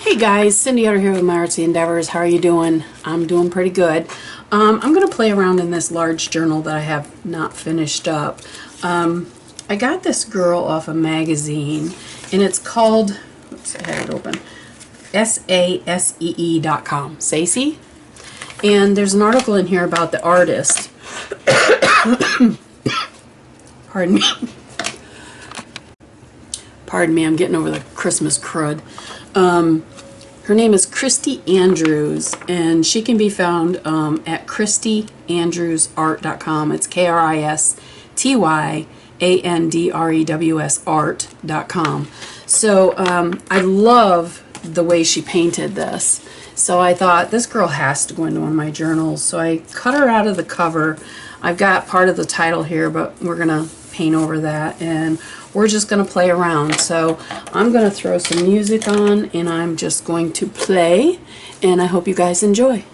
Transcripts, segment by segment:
Hey guys, Cindy over here with my Artsy Endeavours. How are you doing? I'm doing pretty good. I'm going to play around in this large journal that I have not finished up. I got this girl off a magazine, and it's called, oops, I had it open, SASEE.com, Sassy. And there's an article in here about the artist. Pardon me. Pardon me, I'm getting over the Christmas crud. Her name is Christy Andrews, and she can be found at ChristyAndrewsArt.com. It's KRISTYANDREWS art.com. So I love the way she painted this. So I thought this girl has to go into one of my journals. So I cut her out of the cover. I've got part of the title here, but we're going to paint over that, and we're just going to play around. So I'm going to throw some music on, and I'm just going to play, and I hope you guys enjoy.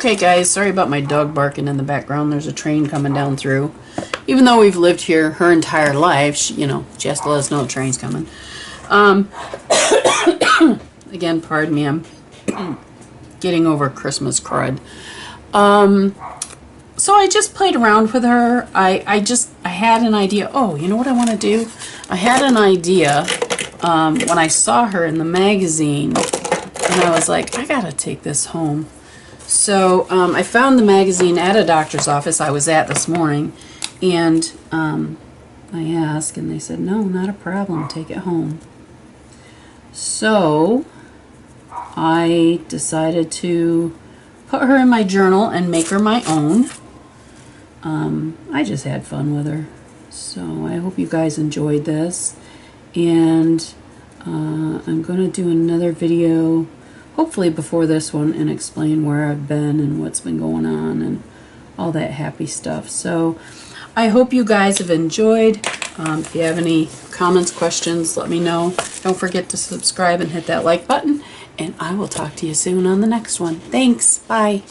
Okay guys, sorry about my dog barking in the background. There's a train coming down through. Even though we've lived here her entire life, she has to let us know the train's coming. Again, pardon me, I'm getting over Christmas crud. So I just played around with her. I had an idea. Oh, you know what I want to do? I had an idea when I saw her in the magazine, and I was like, I gotta take this home. So I found the magazine at a doctor's office I was at this morning, and I asked, and they said, no, not a problem, take it home. So I decided to put her in my journal and make her my own. I just had fun with her. So I hope you guys enjoyed this. And I'm going to do another video, hopefully before this one, and explain where I've been and what's been going on and all that happy stuff. So I hope you guys have enjoyed. If you have any comments, questions, let me know. Don't forget to subscribe and hit that like button. And I will talk to you soon on the next one. Thanks. Bye.